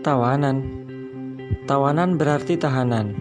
Tawanan. Tawanan berarti tahanan.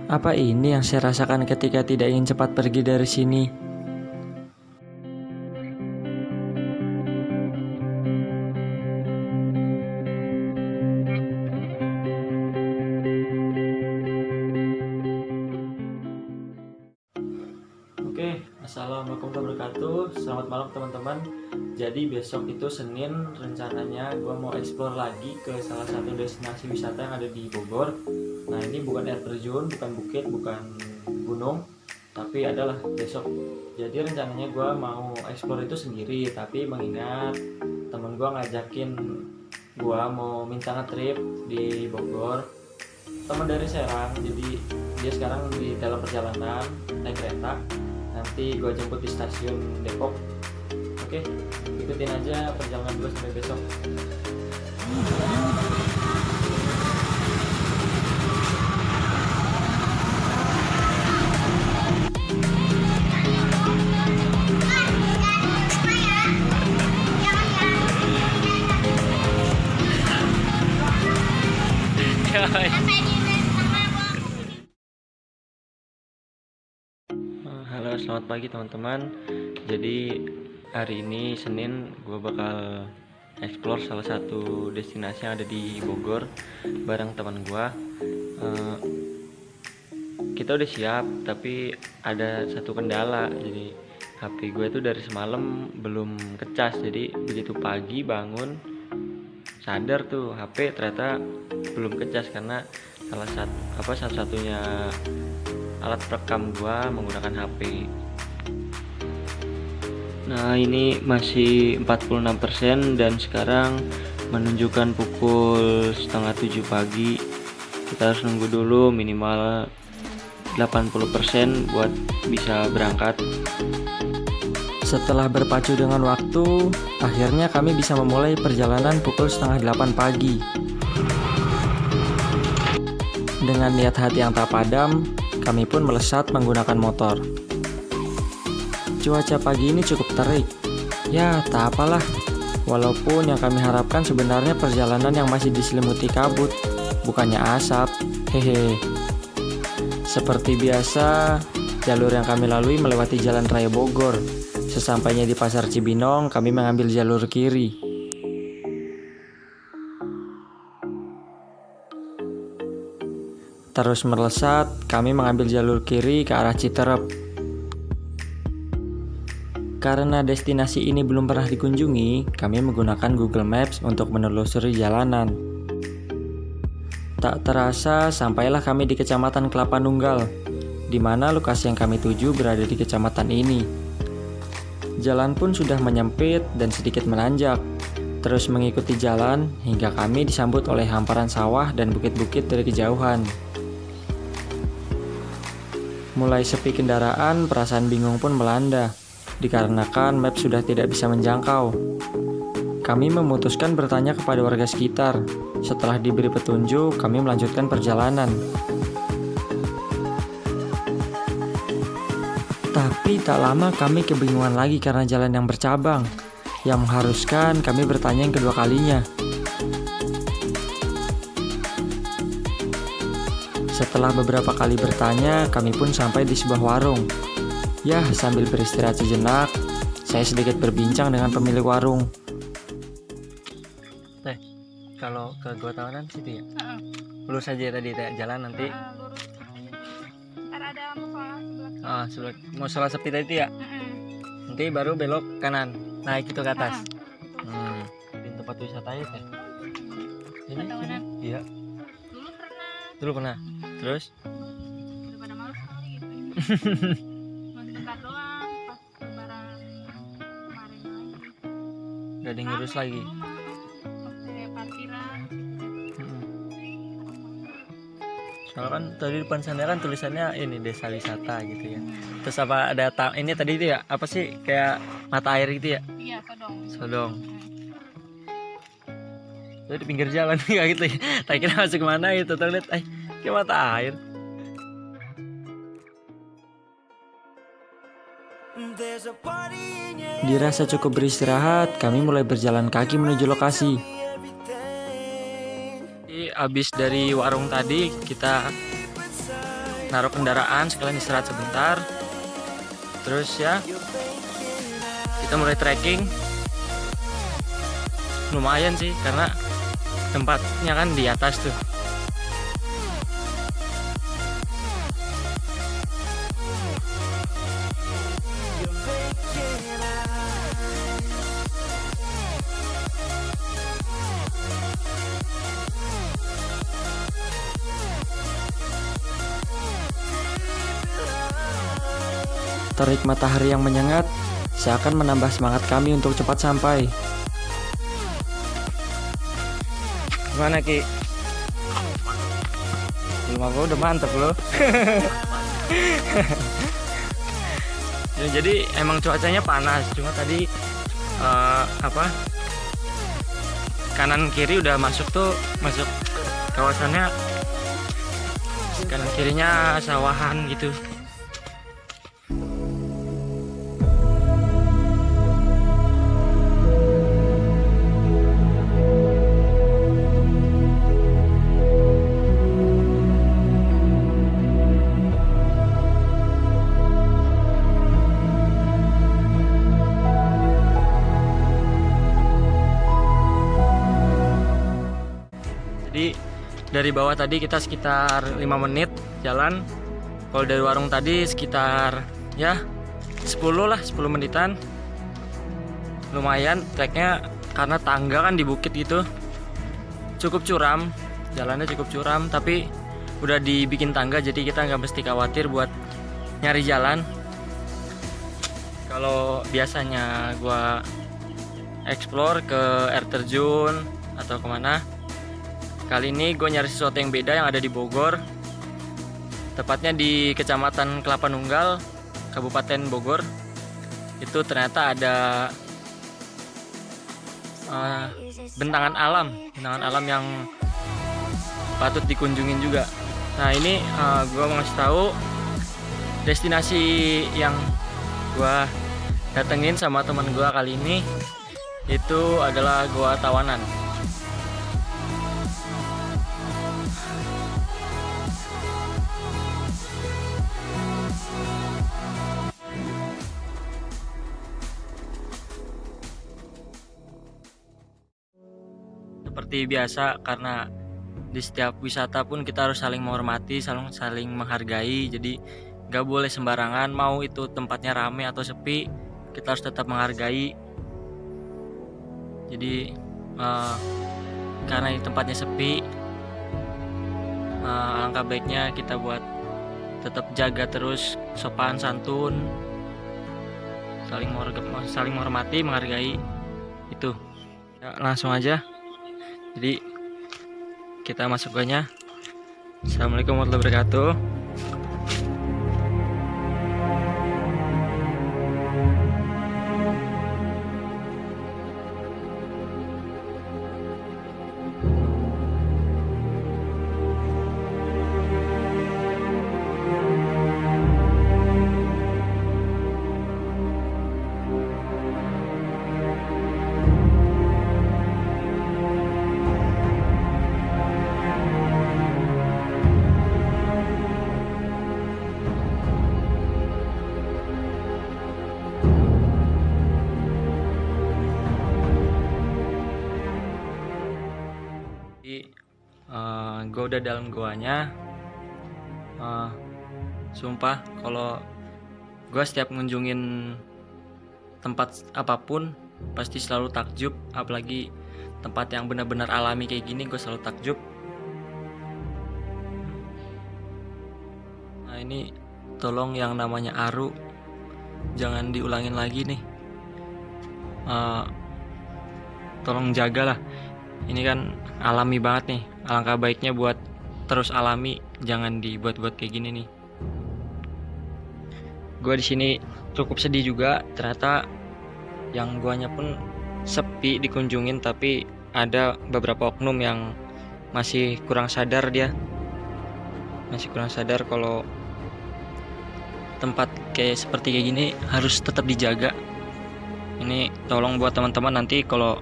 Apa ini yang saya rasakan ketika tidak ingin cepat pergi dari sini? Oke, assalamualaikum warahmatullahi wabarakatuh. Selamat malam teman-teman. Jadi besok itu Senin, rencananya gue mau explore lagi ke salah satu destinasi wisata yang ada di Bogor. Nah, ini bukan air terjun, bukan bukit, bukan gunung, tapi adalah besok. Jadi rencananya gue mau explore itu sendiri, tapi mengingat temen gue ngajakin gue mau minta nge-trip di Bogor. Teman dari Serang, jadi dia sekarang di dalam perjalanan naik kereta. Nanti gue jemput di stasiun Depok. Oke, ikutin aja perjalanan gue sampai besok. Halo, selamat pagi teman-teman. Jadi hari ini Senin, gue bakal explore salah satu destinasi yang ada di Bogor bareng teman gue. Kita udah siap, tapi ada satu kendala. Jadi HP gue tuh dari semalam belum kecas. Jadi begitu pagi bangun sadar tuh HP ternyata belum kecas karena satu-satunya alat perekam gua menggunakan HP. Nah, ini masih 46% dan sekarang menunjukkan pukul setengah 7 pagi. Kita harus nunggu dulu minimal 80% buat bisa berangkat. Setelah berpacu dengan waktu, akhirnya kami bisa memulai perjalanan pukul setengah 8 pagi. Dengan niat hati yang tak padam, kami pun melesat menggunakan motor. Cuaca pagi ini cukup terik. Ya, tak apalah. Walaupun yang kami harapkan sebenarnya perjalanan yang masih diselimuti kabut, bukannya asap. Hehe. Seperti biasa, jalur yang kami lalui melewati Jalan Raya Bogor. Sesampainya di Pasar Cibinong, kami mengambil jalur kiri. Terus melesat, kami mengambil jalur kiri ke arah Citerep. Karena destinasi ini belum pernah dikunjungi, kami menggunakan Google Maps untuk menelusuri jalanan. Tak terasa, sampailah kami di Kecamatan Kelapa Nunggal, di mana lokasi yang kami tuju berada di kecamatan ini. Jalan pun sudah menyempit dan sedikit menanjak. Terus mengikuti jalan hingga kami disambut oleh hamparan sawah dan bukit-bukit dari kejauhan. Mulai sepi kendaraan, perasaan bingung pun melanda, dikarenakan map sudah tidak bisa menjangkau. Kami memutuskan bertanya kepada warga sekitar. Setelah diberi petunjuk, kami melanjutkan perjalanan. Tapi tak lama kami kebingungan lagi karena jalan yang bercabang, yang mengharuskan kami bertanya yang kedua kalinya. Setelah beberapa kali bertanya, kami pun sampai di sebuah warung. Ya, sambil beristirahat sejenak, saya sedikit berbincang dengan pemilik warung. Teh, kalau ke Gua Tawanan situ ya? Lurus aja tadi teh, jalan nanti. Lurus. Ntar ada musola sebelah kiri. Musola sepi tadi ya? Nanti baru belok kanan, naik itu ke atas. Di tempat wisata ya teh? Ini? Tawanan. Iya. Dulu pernah. Terus? Udah pada males kali gitu. Masih dekat doang pas lebaran kemarin lagi. Gak ada yang ngurus lagi. Pakai parkiran. Soalnya kan tadi depan sana kan tulisannya ini desa wisata gitu ya. Terus apa ada ini tadi itu ya? Apa sih kayak mata air gitu ya? Iya, Sodong. Sodong. Itu di pinggir jalan kayak gitu ya. Tak kira masuk kemana gitu. Terus lihat, kayak mata air. Dirasa cukup beristirahat, kami mulai berjalan kaki menuju lokasi. Jadi abis dari warung tadi kita naruh kendaraan sekalian istirahat sebentar. Terus ya kita mulai trekking. Lumayan sih karena tempatnya kan di atas tuh. Terik matahari yang menyengat seakan menambah semangat kami untuk cepat sampai. Gimana Ki? Belum apa udah mantep loh. Ya, jadi emang cuacanya panas, cuma tadi kanan kiri udah masuk kawasannya, kanan kirinya sawahan gitu. Jadi dari bawah tadi kita sekitar 5 menit jalan. Kalau dari warung tadi sekitar ya 10 menitan. Lumayan treknya karena tangga kan di bukit gitu. Cukup curam, jalannya cukup curam, tapi udah dibikin tangga jadi kita nggak mesti khawatir buat nyari jalan. Kalau biasanya gua explore ke air terjun atau kemana, kali ini gue nyari sesuatu yang beda yang ada di Bogor, tepatnya di Kecamatan Kelapa Nunggal, Kabupaten Bogor. Itu ternyata ada bentangan alam yang patut dikunjungin juga. Nah ini gue mau ngasih tahu destinasi yang gue datengin sama teman gue kali ini, itu adalah Goa Tawanan. Seperti biasa, karena di setiap wisata pun kita harus saling menghormati, saling menghargai. Jadi gak boleh sembarangan, mau itu tempatnya rame atau sepi, kita harus tetap menghargai. Jadi karena ini tempatnya sepi, alangkah baiknya kita buat tetap jaga terus sopan santun, saling menghormati, menghargai itu. Ya, langsung aja. Jadi kita masuk aja. Assalamualaikum warahmatullahi wabarakatuh. Gue udah dalam goanya. Sumpah kalau gue setiap ngunjungin tempat apapun pasti selalu takjub, apalagi tempat yang benar-benar alami kayak gini, gue selalu takjub. Nah ini tolong yang namanya Aru jangan diulangin lagi nih. Tolong jagalah, ini kan alami banget nih. Alangkah baiknya buat terus alami, jangan dibuat-buat kayak gini nih. Gue di sini cukup sedih juga, ternyata yang guanya pun sepi dikunjungin, tapi ada beberapa oknum yang masih kurang sadar kalau tempat seperti kayak gini harus tetap dijaga. Ini tolong buat teman-teman nanti kalau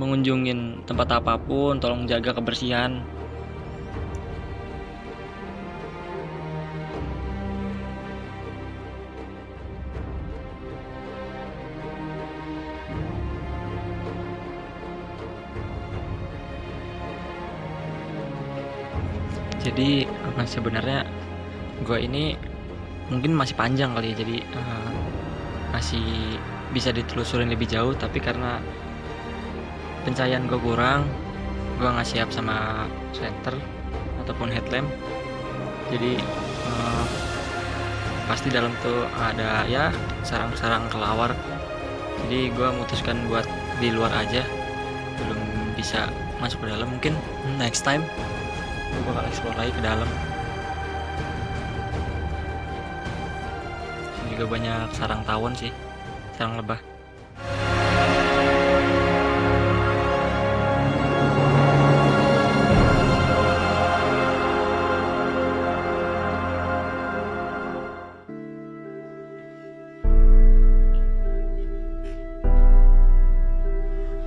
mengunjungin tempat apapun, tolong jaga kebersihan. Jadi sebenarnya gue ini mungkin masih panjang kali ya, jadi masih bisa ditelusurin lebih jauh, tapi karena pencahayaan gue kurang, gue nggak siap sama senter ataupun headlamp. Jadi pasti dalam tuh ada ya sarang-sarang kelawar. Jadi gue memutuskan buat di luar aja, belum bisa masuk ke dalam. Mungkin next time gue bakal explore lagi ke dalam. Sini juga banyak sarang tawon sih, sarang lebah.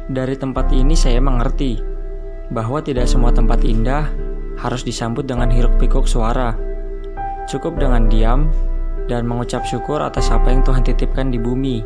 Dari tempat ini saya mengerti bahwa tidak semua tempat indah harus disambut dengan hiruk-pikuk suara. Cukup dengan diam dan mengucap syukur atas apa yang Tuhan titipkan di bumi.